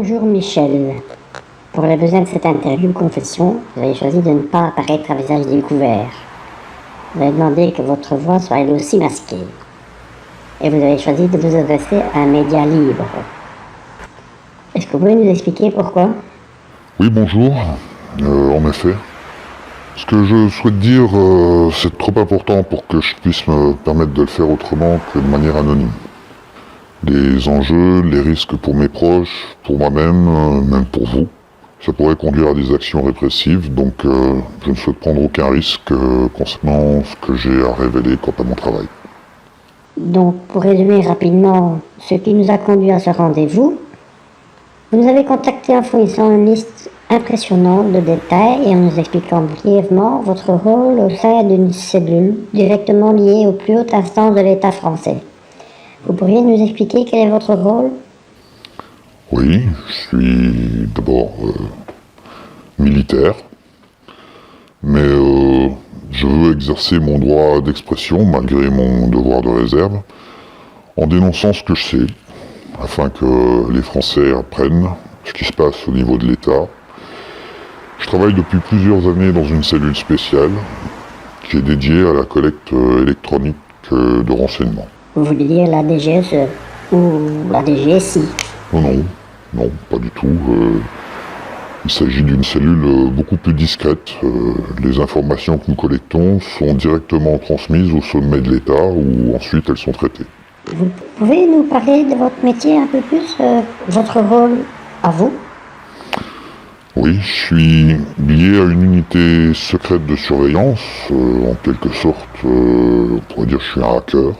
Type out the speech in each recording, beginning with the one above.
Bonjour Michel. Pour les besoins de cette interview confession, vous avez choisi de ne pas apparaître à visage découvert. Vous avez demandé que votre voix soit elle aussi masquée. Et vous avez choisi de vous adresser à un média libre. Est-ce que vous pouvez nous expliquer pourquoi ? Oui, bonjour. En effet. Ce que je souhaite dire, c'est trop important pour que je puisse me permettre de le faire autrement que de manière anonyme. Les enjeux, les risques pour mes proches, pour moi-même, même pour vous, ça pourrait conduire à des actions répressives, donc je ne souhaite prendre aucun risque concernant ce que j'ai à révéler quant à mon travail. Donc, pour résumer rapidement ce qui nous a conduit à ce rendez-vous, vous nous avez contacté en fournissant une liste impressionnante de détails et en nous expliquant brièvement votre rôle au sein d'une cellule directement liée aux plus hautes instances de l'État français. Vous pourriez nous expliquer quel est votre rôle ? Oui, je suis d'abord militaire, mais je veux exercer mon droit d'expression malgré mon devoir de réserve en dénonçant ce que je sais, afin que les Français apprennent ce qui se passe au niveau de l'État. Je travaille depuis plusieurs années dans une cellule spéciale qui est dédiée à la collecte électronique de renseignements. Vous voulez dire la DGSE ou la DGSI ? Non, pas du tout. Il s'agit d'une cellule beaucoup plus discrète. Les informations que nous collectons sont directement transmises au sommet de l'État où ensuite elles sont traitées. Vous pouvez nous parler de votre métier un peu plus, votre rôle à vous ? Oui, je suis lié à une unité secrète de surveillance, en quelque sorte, on pourrait dire que je suis un hacker.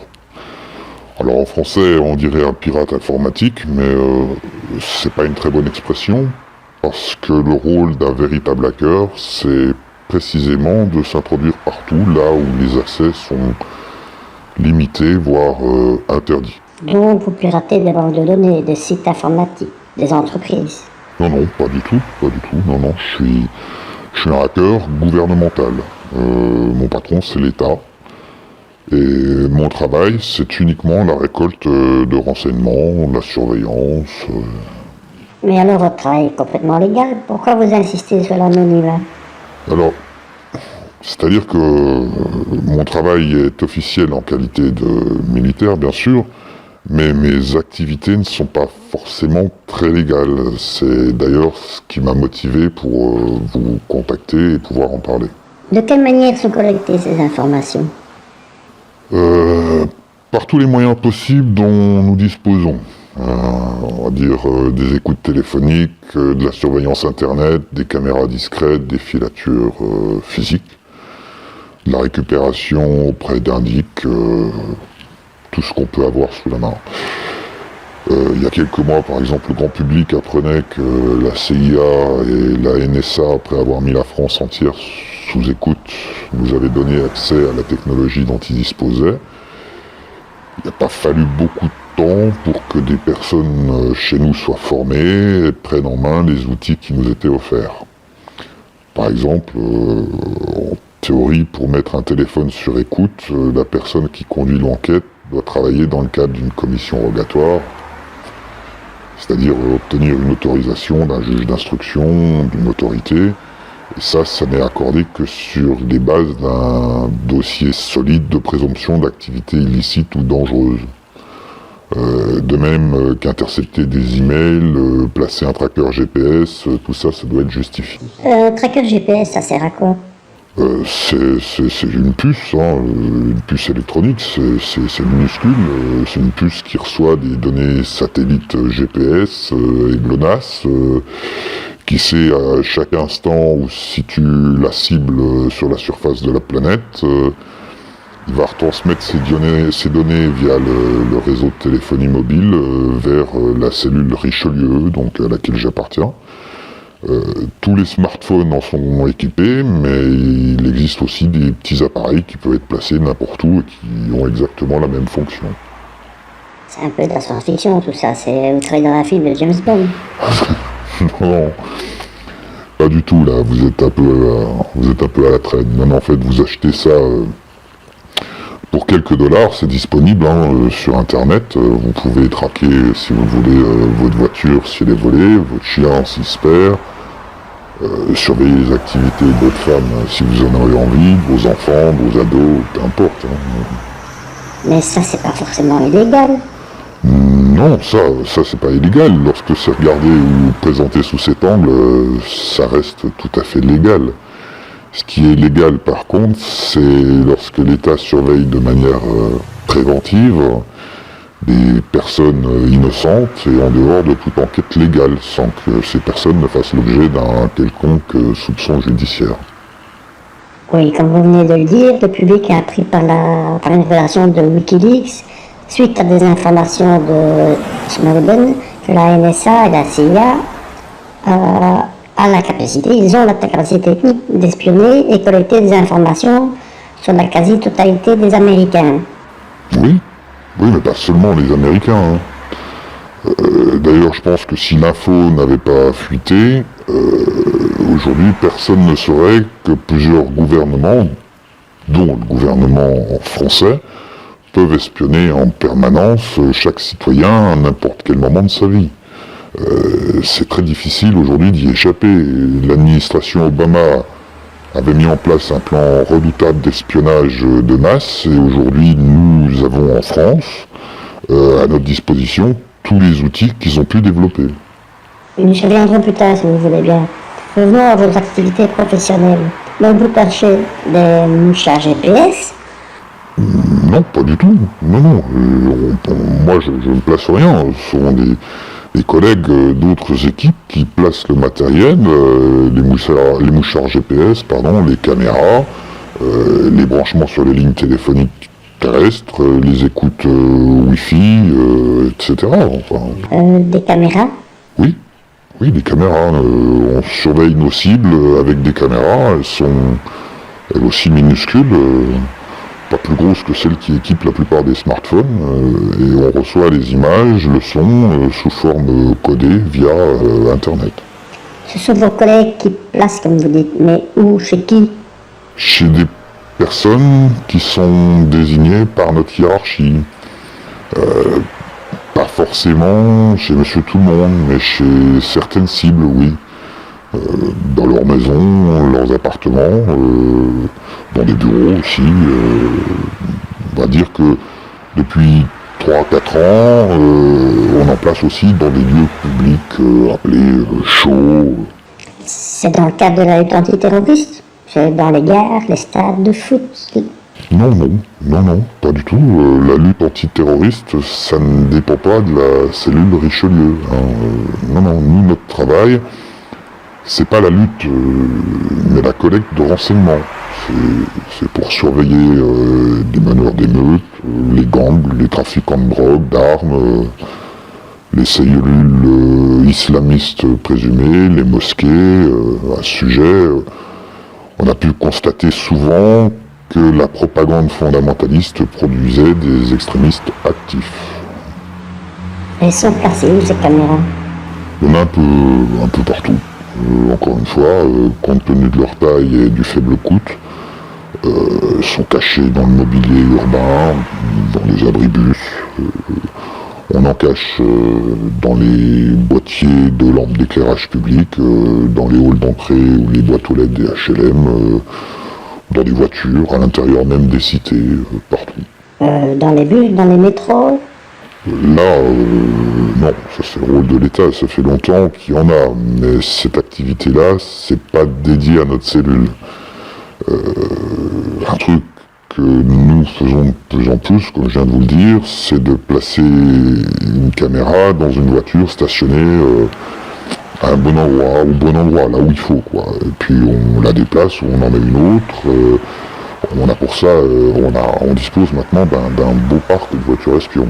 Alors en français, on dirait un pirate informatique, mais c'est pas une très bonne expression, parce que le rôle d'un véritable hacker, c'est précisément de s'introduire partout, là où les accès sont limités, voire interdits. Donc vous piratez des banques de données, des sites informatiques, des entreprises ? Non, pas du tout. Non, je suis un hacker gouvernemental. Mon patron, c'est l'État. Et mon travail, c'est uniquement la récolte de renseignements, la surveillance. Mais alors votre travail est complètement légal, pourquoi vous insistez sur l'anonymat ? Alors, c'est-à-dire que mon travail est officiel en qualité de militaire, bien sûr, mais mes activités ne sont pas forcément très légales. C'est d'ailleurs ce qui m'a motivé pour vous contacter et pouvoir en parler. De quelle manière sont collectées ces informations ? Par tous les moyens possibles dont nous disposons. On va dire des écoutes téléphoniques, de la surveillance internet, des caméras discrètes, des filatures physiques, de la récupération auprès d'indics, tout ce qu'on peut avoir sous la main. Il y a quelques mois, par exemple, le grand public apprenait que la CIA et la NSA, après avoir mis la France entière sous écoute, nous avaient donné accès à la technologie dont ils disposaient. Il n'a pas fallu beaucoup de temps pour que des personnes chez nous soient formées et prennent en main les outils qui nous étaient offerts. Par exemple, en théorie, pour mettre un téléphone sur écoute, la personne qui conduit l'enquête doit travailler dans le cadre d'une commission rogatoire, c'est-à-dire obtenir une autorisation d'un juge d'instruction, d'une autorité, et ça n'est accordé que sur les bases d'un dossier solide de présomption d'activité illicite ou dangereuse. De même qu'intercepter des emails, placer un tracker GPS, tout ça, ça doit être justifié. Un tracker GPS, ça sert à quoi ? C'est une puce, une puce électronique, c'est minuscule, c'est une puce qui reçoit des données satellites GPS et GLONASS, qui sait à chaque instant où se situe la cible sur la surface de la planète. Il va retransmettre ces données via le réseau de téléphonie mobile vers la cellule Richelieu, donc à laquelle j'appartiens. Tous les smartphones en sont équipés, mais il existe aussi des petits appareils qui peuvent être placés n'importe où et qui ont exactement la même fonction. C'est un peu de la science-fiction tout ça, vous travaillez dans un film de James Bond. Non, pas du tout là, vous êtes un peu à la traîne. Non, en fait, vous achetez ça Pour quelques dollars, c'est disponible sur Internet. Vous pouvez traquer, si vous voulez, votre voiture si elle est volée, votre chien s'il se perd, surveiller les activités de votre femme si vous en avez envie, de vos enfants, de vos ados, peu importe. Mais ça, c'est pas forcément illégal. Non, ça c'est pas illégal. Lorsque c'est regardé ou présenté sous cet angle, ça reste tout à fait légal. Ce qui est légal par contre, c'est lorsque l'État surveille de manière préventive des personnes innocentes et en dehors de toute enquête légale, sans que ces personnes ne fassent l'objet d'un quelconque soupçon judiciaire. Oui, comme vous venez de le dire, le public est appris par une révélation de Wikileaks, suite à des informations de Snowden, que la NSA et la CIA ils ont la capacité technique d'espionner et collecter des informations sur la quasi-totalité des Américains. Oui, mais pas seulement les Américains. D'ailleurs, je pense que si l'info n'avait pas fuité, aujourd'hui, personne ne saurait que plusieurs gouvernements, dont le gouvernement français, peuvent espionner en permanence chaque citoyen à n'importe quel moment de sa vie. C'est très difficile aujourd'hui d'y échapper. L'administration Obama avait mis en place un plan redoutable d'espionnage de masse et aujourd'hui nous avons en France à notre disposition tous les outils qu'ils ont pu développer. Je viendrai plus tard si vous voulez bien. Revenons à vos activités professionnelles. Donc vous cherchez des mouchards GPS? Non, pas du tout. Non. Moi je ne place rien. Ce sont des collègues d'autres équipes qui placent le matériel, les mouchards GPS, les caméras, les branchements sur les lignes téléphoniques terrestres, les écoutes Wi-Fi, etc. Des caméras? Oui, des caméras. On surveille nos cibles avec des caméras. Elles sont elles aussi minuscules. Pas plus grosses que celles qui équipent la plupart des smartphones, et on reçoit les images, le son, sous forme codée via Internet. Ce sont vos collègues qui placent, comme vous dites, mais où, chez qui? Chez des personnes qui sont désignées par notre hiérarchie. Pas forcément chez Monsieur Tout-le-Monde, mais chez certaines cibles, oui. Dans leur maison, leurs appartements, dans des bureaux aussi. On va dire que depuis 3-4 ans, on en place aussi dans des lieux publics appelés shows. C'est dans le cadre de la lutte antiterroriste? C'est dans les gares, les stades de foot? Non, pas du tout. La lutte antiterroriste, ça ne dépend pas de la cellule Richelieu. Nous, notre travail, c'est pas la lutte, mais la collecte de renseignements. C'est pour surveiller des meneurs d'émeutes, les gangs, les trafiquants de drogue, d'armes, les cellules islamistes présumées, les mosquées. À ce sujet, on a pu constater souvent que la propagande fondamentaliste produisait des extrémistes actifs. Elles sont placées où, ces caméras? Il y en a un peu partout. Encore une fois, compte tenu de leur taille et du faible coût, sont cachés dans le mobilier urbain, dans les abribus. On en cache dans les boîtiers de lampes d'éclairage public, dans les halls d'entrée ou les boîtes aux lettres des HLM, dans des voitures, à l'intérieur même des cités, partout. Dans les bus, dans les métros? Là, non, ça c'est le rôle de l'État, ça fait longtemps qu'il y en a, mais cette activité-là, c'est pas dédié à notre cellule. Un truc que nous faisons de plus en plus, comme je viens de vous le dire, c'est de placer une caméra dans une voiture stationnée à un bon endroit, au bon endroit, là où il faut, quoi. Et puis on la déplace ou on en met une autre. On a pour ça, on dispose maintenant d'un beau parc de voitures espions.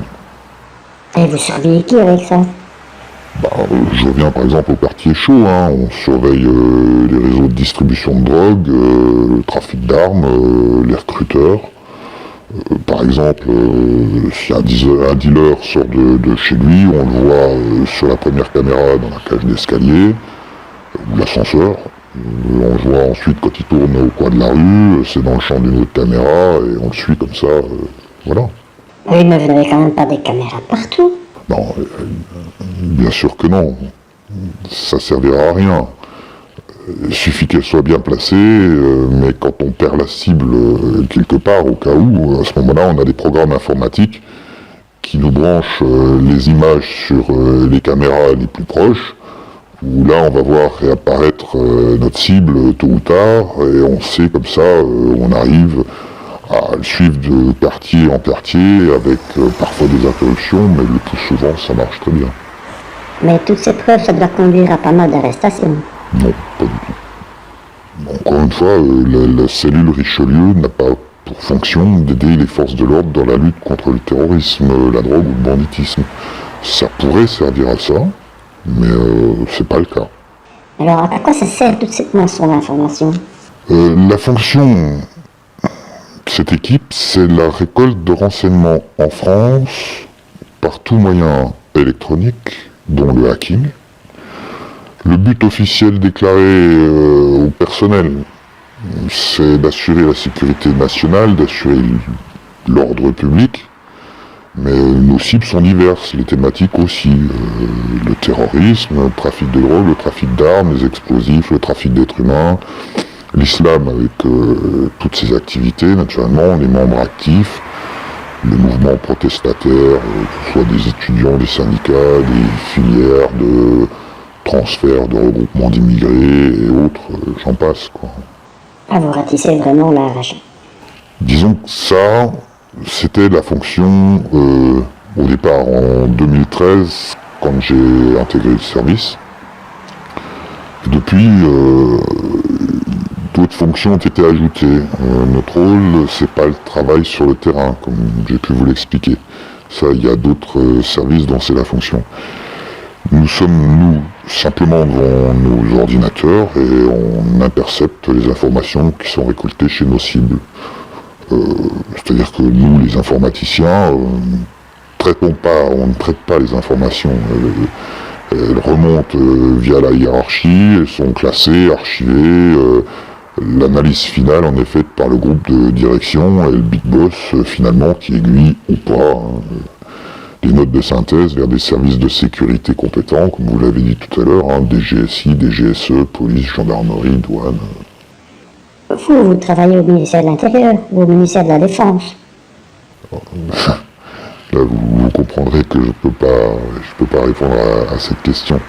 Et vous surveillez qui avec ça? Je reviens par exemple au quartier chaud, on surveille les réseaux de distribution de drogue, le trafic d'armes, les recruteurs. Par exemple, si un dealer sort de chez lui, on le voit sur la première caméra dans la cage d'escalier, ou l'ascenseur. On le voit ensuite quand il tourne au coin de la rue, c'est dans le champ d'une autre caméra et on le suit comme ça, voilà. Oui, mais vous n'avez quand même pas des caméras partout. Non, bien sûr que non. Ça servira à rien. Il suffit qu'elle soit bien placée, mais quand on perd la cible quelque part, au cas où, à ce moment-là, on a des programmes informatiques qui nous branchent les images sur les caméras les plus proches, où là, on va voir réapparaître notre cible tôt ou tard, et on sait comme ça, on arrive à le suivre de quartier en quartier, avec parfois des interruptions, mais le plus souvent, ça marche très bien. Mais toutes ces preuves, ça doit conduire à pas mal d'arrestations. Non, pas du tout. Encore une fois, la cellule Richelieu n'a pas pour fonction d'aider les forces de l'ordre dans la lutte contre le terrorisme, la drogue ou le banditisme. Ça pourrait servir à ça, mais c'est pas le cas. Alors, à quoi ça sert toute cette moisson d'informations? La fonction de cette équipe, c'est la récolte de renseignements en France par tout moyen électronique, dont le hacking. Le but officiel déclaré au personnel, c'est d'assurer la sécurité nationale, d'assurer l'ordre public, mais nos cibles sont diverses, les thématiques aussi, le terrorisme, le trafic de drogue, le trafic d'armes, les explosifs, le trafic d'êtres humains, l'islam avec toutes ses activités, naturellement, les membres actifs, les mouvements protestataires, que ce soit des étudiants, des syndicats, des filières de transfert, de regroupement d'immigrés et autres, j'en passe, quoi. Ah, vous ratissez vraiment large. Disons que ça, c'était la fonction au départ en 2013, quand j'ai intégré le service. Et depuis, d'autres fonctions ont été ajoutées. Notre rôle, c'est pas le travail sur le terrain, comme j'ai pu vous l'expliquer. Ça, il y a d'autres services dont c'est la fonction. Nous sommes, simplement devant nos ordinateurs et on intercepte les informations qui sont récoltées chez nos cibles. C'est-à-dire que nous, les informaticiens, on ne traite pas les informations. Elles remontent via la hiérarchie, elles sont classées, archivées. L'analyse finale en est faite par le groupe de direction et le big boss, finalement, qui aiguille ou pas des notes de synthèse vers des services de sécurité compétents, comme vous l'avez dit tout à l'heure, des GSI, des GSE, police, gendarmerie, douane. Vous travaillez au ministère de l'Intérieur ou au ministère de la Défense. Là, vous comprendrez que je peux pas répondre à cette question.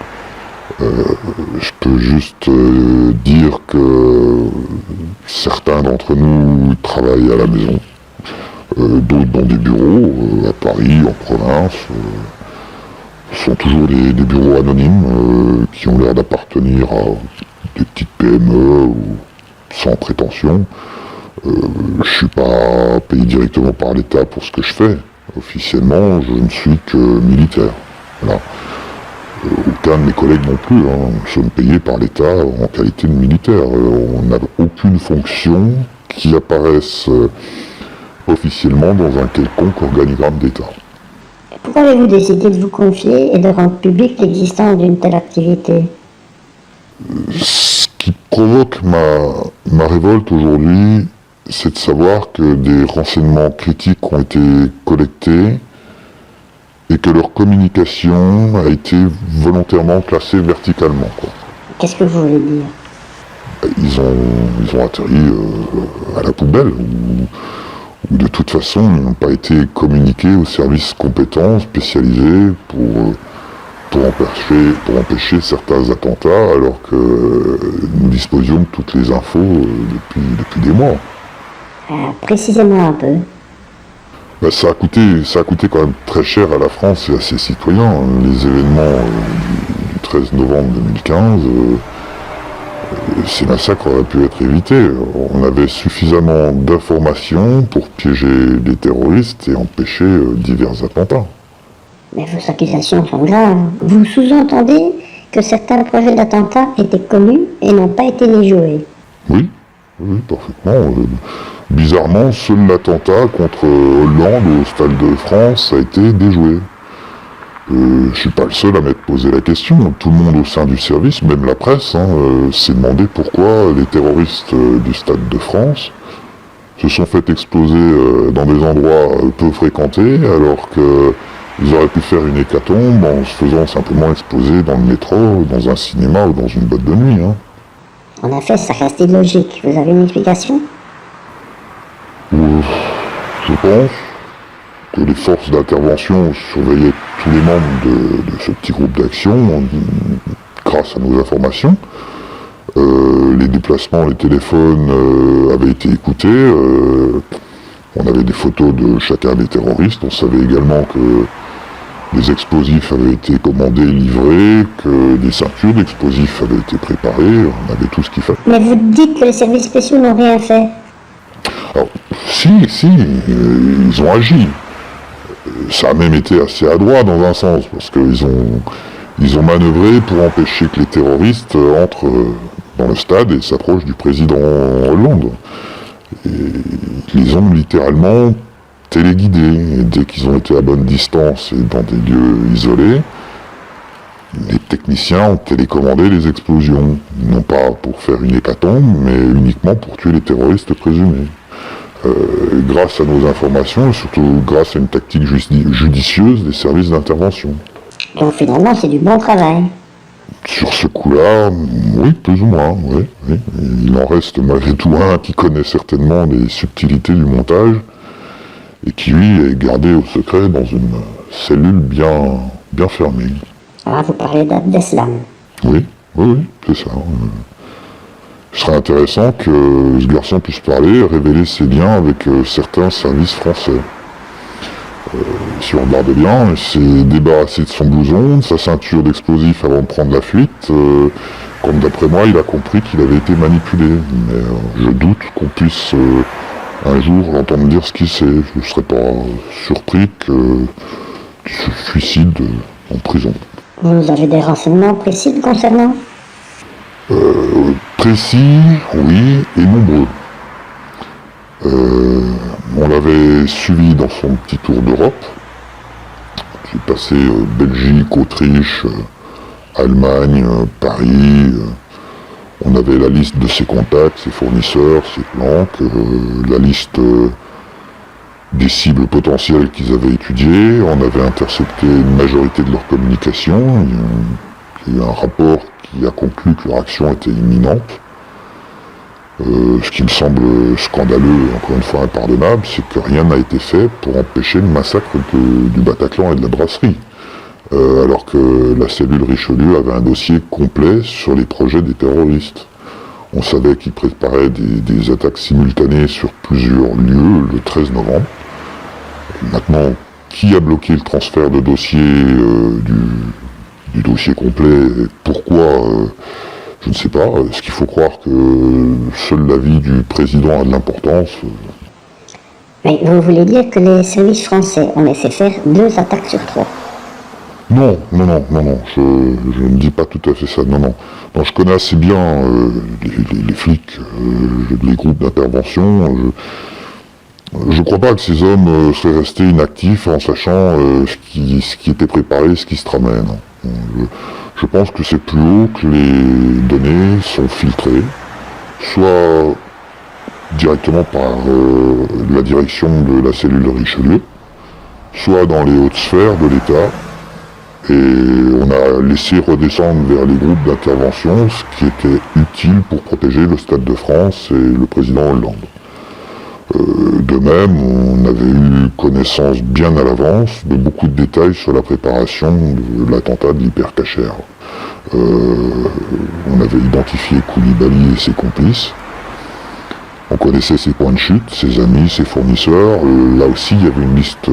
Je peux juste dire que certains d'entre nous travaillent à la maison, d'autres dans des bureaux, à Paris, en province. Ce sont toujours des bureaux anonymes qui ont l'air d'appartenir à des petites PME ou sans prétention. Je suis pas payé directement par l'État pour ce que je fais. Officiellement, je ne suis que militaire. Voilà. Aucun de mes collègues non plus. Nous sommes payés par l'État en qualité de militaire. On n'a aucune fonction qui apparaisse officiellement dans un quelconque organigramme d'État. Pourquoi avez-vous décidé de vous confier et de rendre publique l'existence d'une telle activité? Ce qui provoque ma révolte aujourd'hui, c'est de savoir que des renseignements critiques ont été collectés et que leur communication a été volontairement classée verticalement, quoi. Qu'est-ce que vous voulez dire? Ils ont atterri à la poubelle, ou de toute façon ils n'ont pas été communiqués aux services compétents, spécialisés pour empêcher certains attentats, alors que nous disposions de toutes les infos depuis des mois. Précisément un peu. Ça a coûté quand même très cher à la France et à ses citoyens. Les événements du 13 novembre 2015, ces massacres auraient pu être évités. On avait suffisamment d'informations pour piéger des terroristes et empêcher divers attentats. Mais vos accusations sont graves. Vous sous-entendez que certains projets d'attentats étaient connus et n'ont pas été déjoués. Oui, parfaitement. Bizarrement, seul l'attentat contre Hollande au Stade de France a été déjoué. Je suis pas le seul à m'être posé la question. Tout le monde au sein du service, même la presse, s'est demandé pourquoi les terroristes du Stade de France se sont fait exploser dans des endroits peu fréquentés, alors qu'ils auraient pu faire une hécatombe en se faisant simplement exploser dans le métro, dans un cinéma ou dans une boîte de nuit. En effet, ça reste illogique. Vous avez une explication? Je pense que les forces d'intervention surveillaient tous les membres de ce petit groupe d'action grâce à nos informations. Les déplacements, les téléphones avaient été écoutés. On avait des photos de chacun des terroristes. On savait également que des explosifs avaient été commandés, livrés, que des ceintures d'explosifs avaient été préparées. On avait tout ce qu'il fallait. Mais vous dites que les services spéciaux n'ont rien fait. Alors, si, ils ont agi. Ça a même été assez adroit dans un sens, parce qu'ils ont manœuvré pour empêcher que les terroristes entrent dans le stade et s'approchent du président Hollande. Et ils les ont littéralement téléguidés. Et dès qu'ils ont été à bonne distance et dans des lieux isolés, les techniciens ont télécommandé les explosions. Non pas pour faire une hécatombe, mais uniquement pour tuer les terroristes présumés. Grâce à nos informations et surtout grâce à une tactique judicieuse des services d'intervention. Donc finalement, c'est du bon travail. Sur ce coup-là, oui, plus ou moins, oui. Il en reste malgré tout un qui connaît certainement les subtilités du montage et qui, lui, est gardé au secret dans une cellule bien fermée. Ah, vous parlez d'Abdeslam. Oui, c'est ça. Ce serait intéressant que ce garçon puisse parler, révéler ses liens avec certains services français. Si on regarde bien, il s'est débarrassé de son blouson, de sa ceinture d'explosifs avant de prendre la fuite. Comme d'après moi, il a compris qu'il avait été manipulé. Mais je doute qu'on puisse un jour l'entendre dire ce qu'il sait. Je ne serais pas surpris qu'il se suicide en prison. Vous avez des renseignements précis le concernant? Précis, oui, et nombreux. On l'avait suivi dans son petit tour d'Europe. J'ai passé Belgique, Autriche, Allemagne, Paris. On avait la liste de ses contacts, ses fournisseurs, ses planques, la liste des cibles potentielles qu'ils avaient étudiées. On avait intercepté une majorité de leurs communications. Il y a eu un rapport qui a conclu que leur action était imminente. Ce qui me semble scandaleux, encore une fois impardonnable, c'est que rien n'a été fait pour empêcher le massacre du Bataclan et de la brasserie. Alors que la cellule Richelieu avait un dossier complet sur les projets des terroristes. On savait qu'ils préparaient des attaques simultanées sur plusieurs lieux le 13 novembre. Et maintenant, qui a bloqué le transfert de dossier du dossier complet? Pourquoi je ne sais pas. Est-ce qu'il faut croire que seul l'avis du président a de l'importance? Mais vous voulez dire que les services français ont laissé faire 2 attaques sur 3? Non, je ne dis pas tout à fait ça, non, je connais assez bien les flics, les groupes d'intervention. Je ne crois pas que ces hommes seraient restés inactifs en sachant ce qui était préparé, ce qui se tramait. Je pense que c'est plus haut que les données sont filtrées, soit directement par la direction de la cellule de Richelieu, soit dans les hautes sphères de l'État, et on a laissé redescendre vers les groupes d'intervention ce qui était utile pour protéger le Stade de France et le président Hollande. De même, on avait eu connaissance bien à l'avance de beaucoup de détails sur la préparation de l'attentat de l'Hypercacher. On avait identifié Koulibaly et ses complices. On connaissait ses points de chute, ses amis, ses fournisseurs. Là aussi, il y avait une liste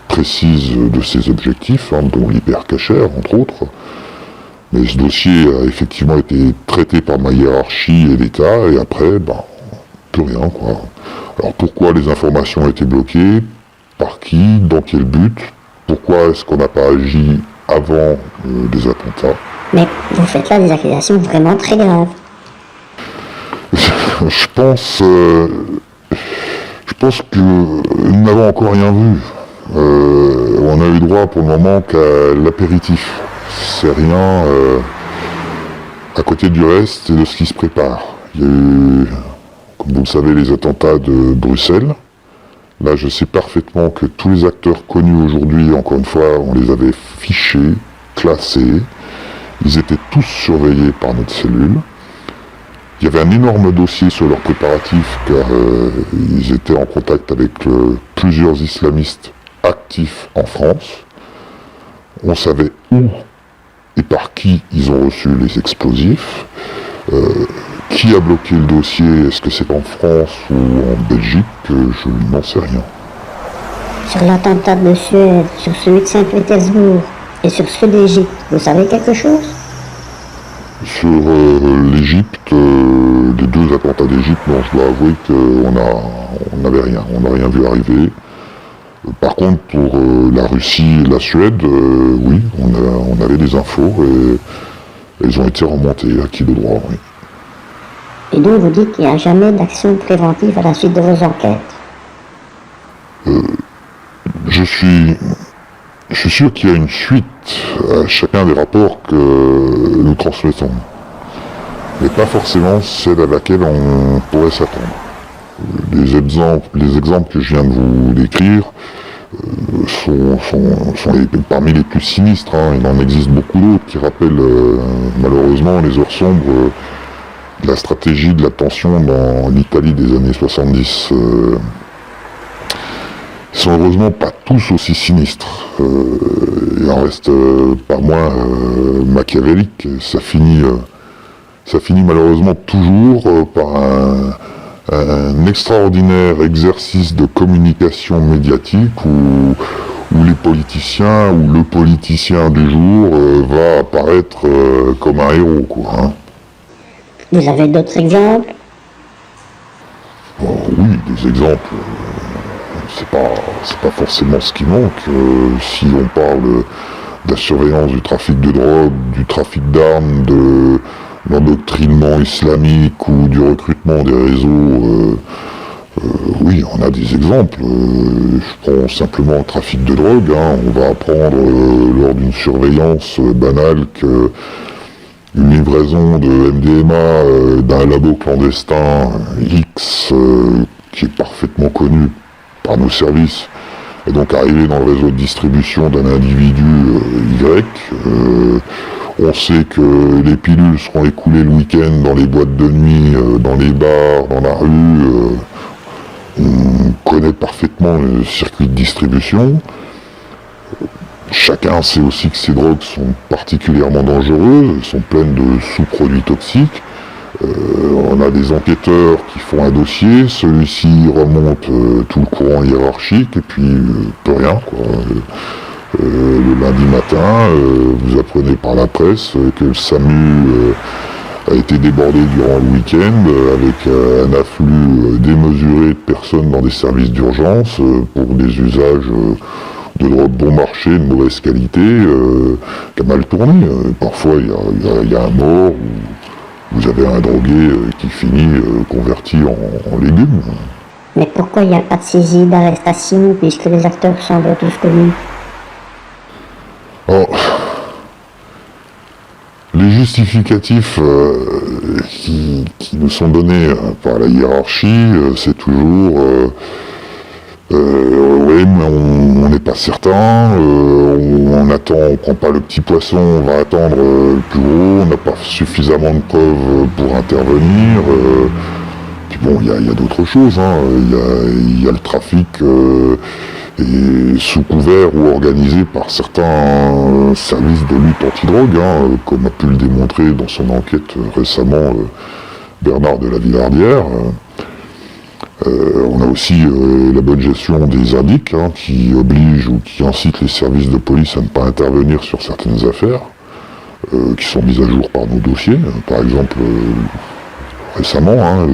précise de ses objectifs, dont l'Hypercacher, entre autres. Mais ce dossier a effectivement été traité par ma hiérarchie et l'État, et après, plus rien, quoi. Alors pourquoi les informations ont été bloquées? Par qui? Dans quel but? Pourquoi est-ce qu'on n'a pas agi avant des attentats? Mais vous faites là des accusations vraiment très graves. Je pense que nous n'avons encore rien vu. on a eu droit pour le moment qu'à l'apéritif. C'est rien à côté du reste et de ce qui se prépare. Il y a eu, comme vous le savez, les attentats de Bruxelles. Là, je sais parfaitement que tous les acteurs connus aujourd'hui, encore une fois, on les avait fichés, classés. Ils étaient tous surveillés par notre cellule. Il y avait un énorme dossier sur leurs préparatifs car ils étaient en contact avec plusieurs islamistes actifs en France. On savait où et par qui ils ont reçu les explosifs. Qui a bloqué le dossier? Est-ce que c'est en France ou en Belgique? Je n'en sais rien. Sur l'attentat de Suède, sur celui de Saint-Pétersbourg et sur ceux d'Égypte, vous savez quelque chose? Sur l'Égypte, les deux attentats d'Égypte, non, je dois avouer qu'on n'avait rien, on n'a rien vu arriver. Par contre, pour la Russie et la Suède, oui, on avait des infos et elles ont été remontées à qui de droit, oui. Et donc vous dites qu'il n'y a jamais d'action préventive à la suite de vos enquêtes? Je suis sûr qu'il y a une suite à chacun des rapports que nous transmettons, mais pas forcément celle à laquelle on pourrait s'attendre. Les exemples que je viens de vous décrire sont parmi les plus sinistres, hein. Il en existe beaucoup d'autres qui rappellent malheureusement les heures sombres de la stratégie de la tension dans l'Italie des années 70. Ils sont heureusement pas tous aussi sinistres. Il en reste pas moins machiavélique. Ça finit malheureusement toujours par un extraordinaire exercice de communication médiatique où les politiciens ou le politicien du jour va apparaître comme un héros, quoi, hein. Vous avez d'autres exemples? Oui, des exemples. C'est pas forcément ce qui manque. Si on parle de la surveillance du trafic de drogue, du trafic d'armes, de l'endoctrinement islamique ou du recrutement des réseaux, oui, on a des exemples. Je prends simplement le trafic de drogue, hein. On va apprendre lors d'une surveillance banale que une livraison de MDMA d'un labo clandestin X, qui est parfaitement connu par nos services, est donc arrivé dans le réseau de distribution d'un individu Y. On sait que les pilules seront écoulées le week-end dans les boîtes de nuit, dans les bars, dans la rue. On connaît parfaitement le circuit de distribution. Chacun sait aussi que ces drogues sont particulièrement dangereuses, elles sont pleines de sous-produits toxiques. On a des enquêteurs qui font un dossier, celui-ci remonte tout le courant hiérarchique et puis plus rien, quoi. Le lundi matin, vous apprenez par la presse que le SAMU a été débordé durant le week-end avec un afflux démesuré de personnes dans des services d'urgence pour des usages de drogue bon marché, de mauvaise qualité, qui a mal tourné. Parfois, il y a un mort, ou vous avez un drogué qui finit converti en légumes. Mais pourquoi il n'y a pas de saisie, d'arrestation, puisque les acteurs semblent tous connus? Alors, les justificatifs qui nous sont donnés par la hiérarchie, c'est toujours oui, mais on n'est pas certain, on attend, on prend pas le petit poisson, on va attendre le plus gros, on n'a pas suffisamment de preuves pour intervenir. Puis bon, il y a d'autres choses, hein. Il y a le trafic et sous couvert ou organisé par certains services de lutte antidrogue, hein, comme a pu le démontrer dans son enquête récemment Bernard de la Villardière. On a aussi la bonne gestion des indices, hein, qui obligent ou qui incitent les services de police à ne pas intervenir sur certaines affaires qui sont mises à jour par nos dossiers. Par exemple, récemment, hein,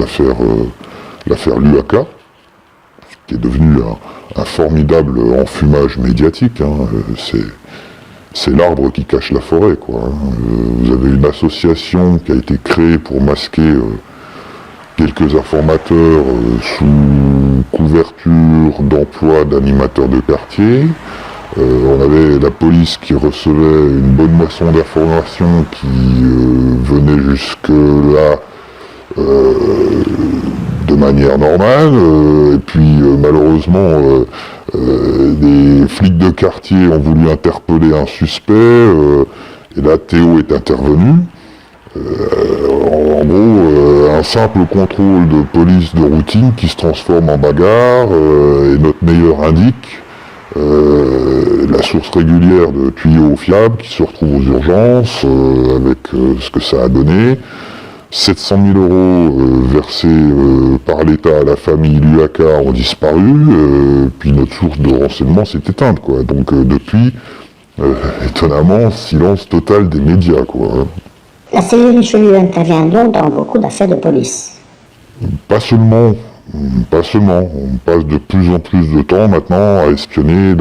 l'affaire Luaka, qui est devenue un formidable enfumage médiatique, hein. C'est l'arbre qui cache la forêt, quoi, hein. Vous avez une association qui a été créée pour masquer quelques informateurs sous couverture d'emploi d'animateurs de quartier. On avait la police qui recevait une bonne moisson d'informations qui venait jusque-là de manière normale, et puis malheureusement des flics de quartier ont voulu interpeller un suspect, et là Théo est intervenu. En gros, un simple contrôle de police de routine qui se transforme en bagarre, et notre meilleur indique la source régulière de tuyaux fiables qui se retrouve aux urgences, avec ce que ça a donné. 700 000 euros versés par l'État à la famille Luaka ont disparu, puis notre source de renseignement s'est éteinte, quoi. Donc depuis, étonnamment, silence total des médias, quoi. La cellule Richelieu intervient donc dans beaucoup d'affaires de police. Pas seulement. On passe de plus en plus de temps maintenant à espionner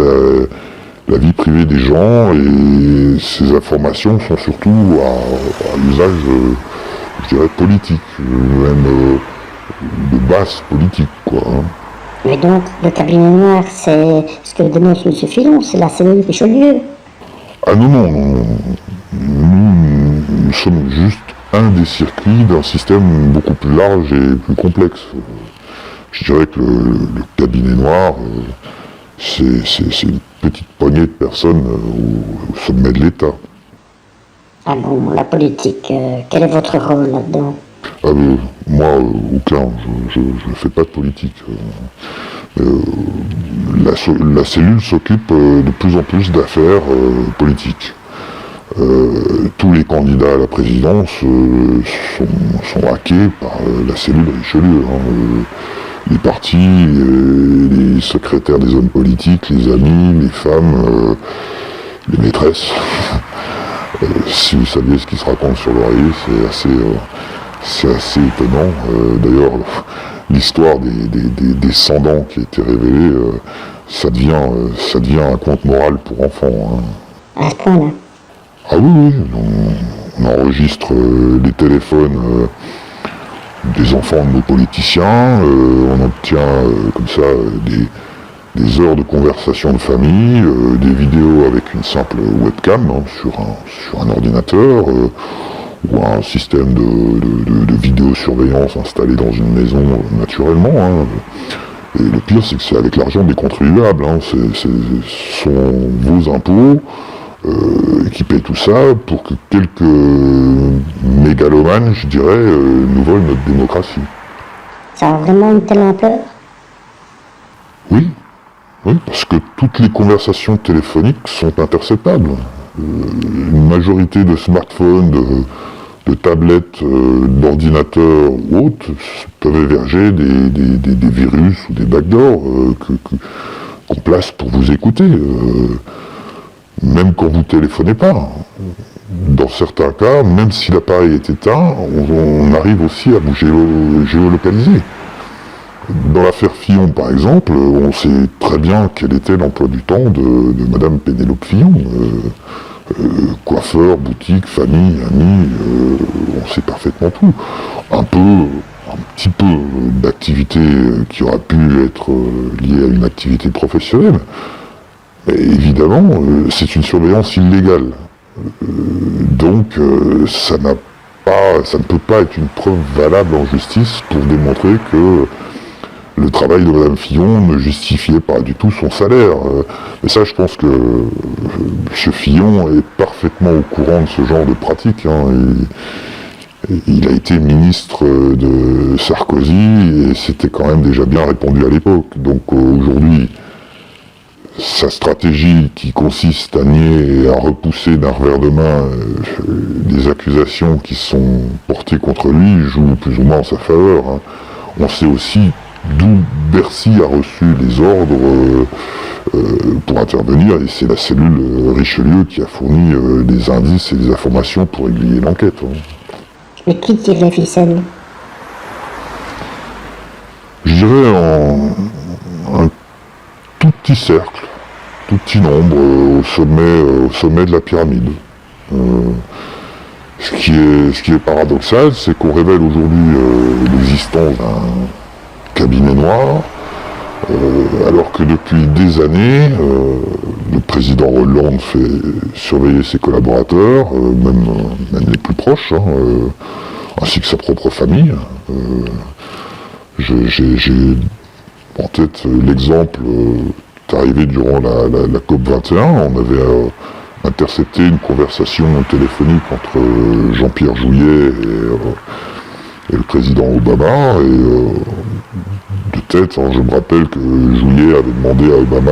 la vie privée des gens, et ces informations sont surtout à l'usage, je dirais, politique, même de base politique, quoi. Mais donc, le cabinet noir, c'est ce que dénonce M. Fillon, c'est la cellule Richelieu. Ah non. Nous sommes juste un des circuits d'un système beaucoup plus large et plus complexe. Je dirais que le cabinet noir, c'est une petite poignée de personnes au sommet de l'État. Ah bon, la politique, quel est votre rôle là-dedans? Moi, aucun. Je ne fais pas de politique. La cellule s'occupe de plus en plus d'affaires politiques. Tous les candidats à la présidence sont hackés par la cellule Richelieu. Les partis, les secrétaires des hommes politiques, les amis, les femmes, les maîtresses. Si vous saviez ce qui se raconte sur l'oreiller, c'est assez étonnant. D'ailleurs, l'histoire des descendants qui a été révélée, ça devient un conte moral pour enfants. À ce point-là. Ah oui, on enregistre les téléphones des enfants de nos politiciens, on obtient comme ça des heures de conversation de famille, des vidéos avec une simple webcam sur un ordinateur, ou un système de vidéosurveillance installé dans une maison naturellement. Et le pire, c'est que c'est avec l'argent des contribuables. Ce sont vos impôts qui paient tout ça pour que quelques mégalomanes, je dirais, nous volent notre démocratie. Ça a vraiment une telle ampleur? Oui, parce que toutes les conversations téléphoniques sont interceptables. Une majorité de smartphones, de tablettes, d'ordinateurs ou autres peuvent héberger des virus ou des backdoors qu'on place pour vous écouter. Même quand vous ne téléphonez pas. Dans certains cas, même si l'appareil est éteint, on arrive aussi à vous géolocaliser. Dans l'affaire Fillon, par exemple, on sait très bien quel était l'emploi du temps de Madame Pénélope Fillon. Coiffeur, boutique, famille, amis, on sait parfaitement tout. Un petit peu d'activité qui aurait pu être liée à une activité professionnelle. Mais évidemment, c'est une surveillance illégale. Donc, ça ne peut pas être une preuve valable en justice pour démontrer que le travail de Madame Fillon ne justifiait pas du tout son salaire. Mais ça, je pense que M. Fillon est parfaitement au courant de ce genre de pratique. Il a été ministre de Sarkozy et c'était quand même déjà bien répondu à l'époque. Donc aujourd'hui, sa stratégie qui consiste à nier et à repousser d'un revers de main les accusations qui sont portées contre lui joue plus ou moins en sa faveur. On sait aussi d'où Bercy a reçu les ordres pour intervenir, et c'est la cellule Richelieu qui a fourni des indices et des informations pour aiguiller l'enquête. Mais qui tire les ficelles? Je dirais un tout petit cercle, tout petit nombre au sommet de la pyramide. Ce qui est paradoxal, c'est qu'on révèle aujourd'hui l'existence d'un cabinet noir, alors que depuis des années, le président Hollande fait surveiller ses collaborateurs, même les plus proches, ainsi que sa propre famille. J'ai en tête l'exemple arrivé durant la COP21. On avait intercepté une conversation téléphonique entre Jean-Pierre Jouyet et le président Obama. Et de tête, je me rappelle que Jouyet avait demandé à Obama,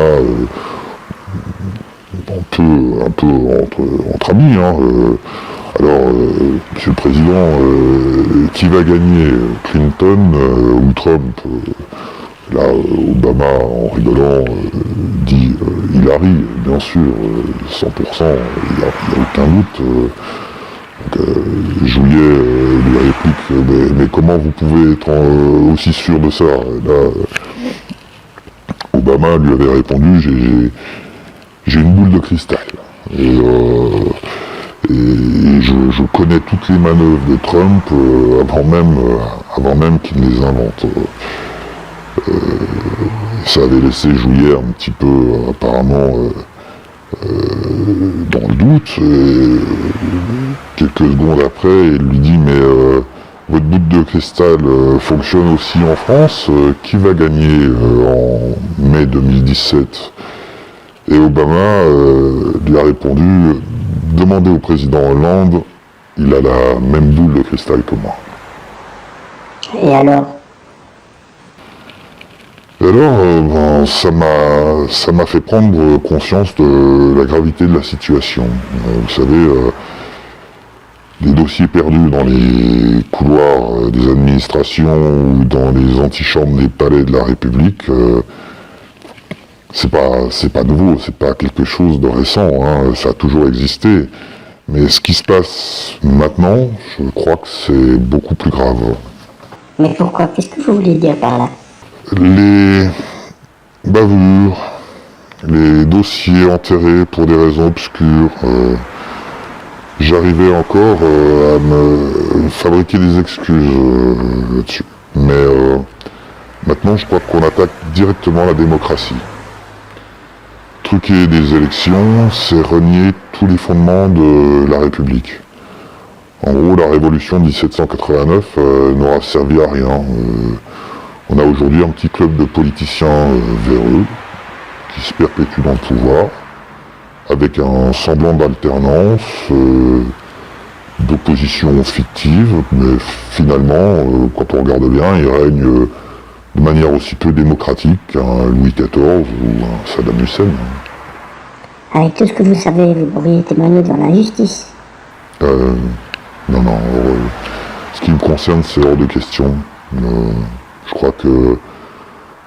un peu entre amis, alors, Monsieur le Président, qui va gagner, Clinton ou Trump? Là, Obama, en rigolant, dit Hillary, bien sûr, 100%, il n'y a aucun doute. Jouyet lui réplique, mais comment vous pouvez être aussi sûr de ça? Là, Obama lui avait répondu, j'ai une boule de cristal. Et je connais toutes les manœuvres de Trump avant même qu'il ne les invente. Ça avait laissé Jouyet un petit peu, apparemment, dans le doute. Quelques secondes après, il lui dit, mais votre boule de cristal fonctionne aussi en France. Qui va gagner en mai 2017? Et Obama lui a répondu, demandez au président Hollande, il a la même boule de cristal que moi. Et alors? Et alors, ça m'a fait prendre conscience de la gravité de la situation. Vous savez, des dossiers perdus dans les couloirs des administrations ou dans les antichambres des palais de la République, c'est pas nouveau, c'est pas quelque chose de récent, ça a toujours existé. Mais ce qui se passe maintenant, je crois que c'est beaucoup plus grave. Mais pourquoi? Qu'est-ce que vous voulez dire par là? Les bavures, les dossiers enterrés pour des raisons obscures, j'arrivais encore à me fabriquer des excuses là-dessus. Mais maintenant, je crois qu'on attaque directement la démocratie. Truquer des élections, c'est renier tous les fondements de la République. En gros, la révolution de 1789 n'aura servi à rien. On a aujourd'hui un petit club de politiciens véreux qui se perpétuent dans le pouvoir, avec un semblant d'alternance, d'opposition fictive, mais finalement, quand on regarde bien, il règne de manière aussi peu démocratique qu'un Louis XIV ou un Saddam Hussein. Avec tout ce que vous savez, vous pourriez témoigner devant la justice. Non, ce qui me concerne, c'est hors de question. Je crois que,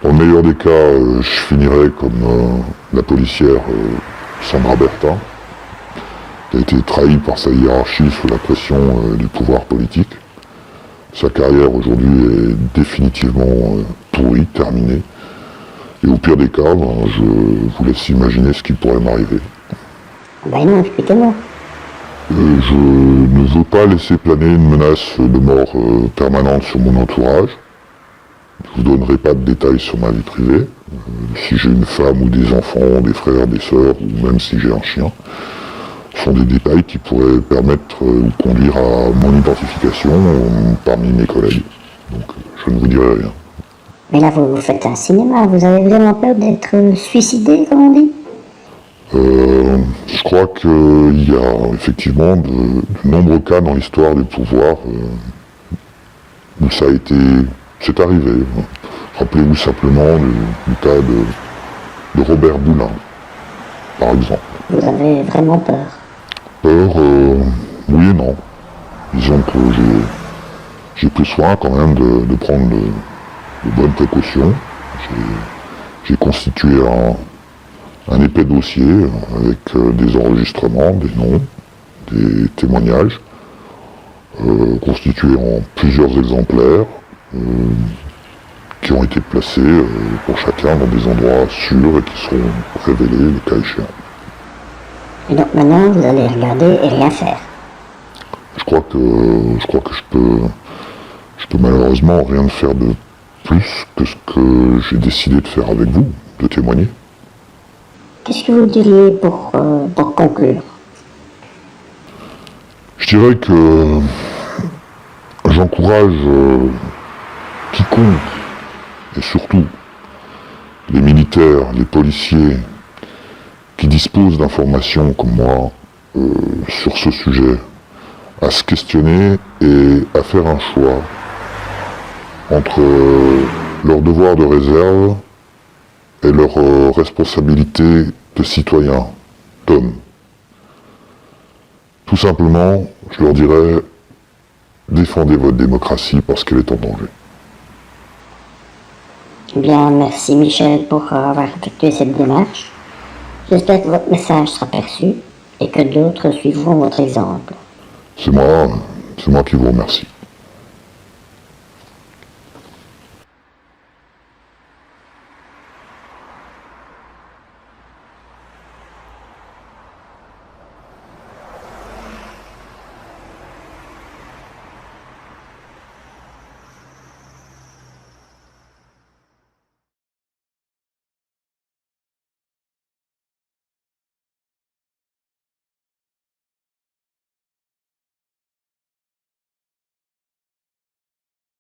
dans le meilleur des cas, je finirai comme la policière Sandra Bertin, qui a été trahie par sa hiérarchie sous la pression du pouvoir politique. Sa carrière aujourd'hui est définitivement pourrie, terminée. Et au pire des cas, je vous laisse imaginer ce qui pourrait m'arriver. Ben non, expliquez-moi. Je ne veux pas laisser planer une menace de mort permanente sur mon entourage. Je ne vous donnerai pas de détails sur ma vie privée. Si j'ai une femme ou des enfants, des frères, des sœurs, ou même si j'ai un chien, ce sont des détails qui pourraient permettre ou conduire à mon identification parmi mes collègues. Donc je ne vous dirai rien. Mais là, vous faites un cinéma, vous avez vraiment peur d'être suicidé, comme on dit? Je crois qu'il y a effectivement de nombreux cas dans l'histoire du pouvoir où c'est arrivé. Rappelez-vous simplement du cas de Robert Boulin, par exemple. Vous avez vraiment peur? Peur, oui et non. Disons que j'ai pris soin quand même de prendre de bonnes précautions. J'ai constitué un épais dossier avec des enregistrements, des noms, des témoignages, constitués en plusieurs exemplaires, qui ont été placés pour chacun dans des endroits sûrs et qui seront révélés le cas échéant. Et donc maintenant, vous allez regarder et rien faire? Je je crois que je peux malheureusement rien faire de plus que ce que j'ai décidé de faire avec vous, de témoigner. Qu'est-ce que vous diriez pour conclure? Je dirais que j'encourage quiconque, et surtout les militaires, les policiers, qui disposent d'informations comme moi sur ce sujet, à se questionner et à faire un choix entre leur devoir de réserve et leur responsabilité de citoyen, d'homme. Tout simplement, je leur dirais, défendez votre démocratie parce qu'elle est en danger. Bien, merci Michel pour avoir effectué cette démarche. J'espère que votre message sera perçu et que d'autres suivront votre exemple. C'est moi qui vous remercie.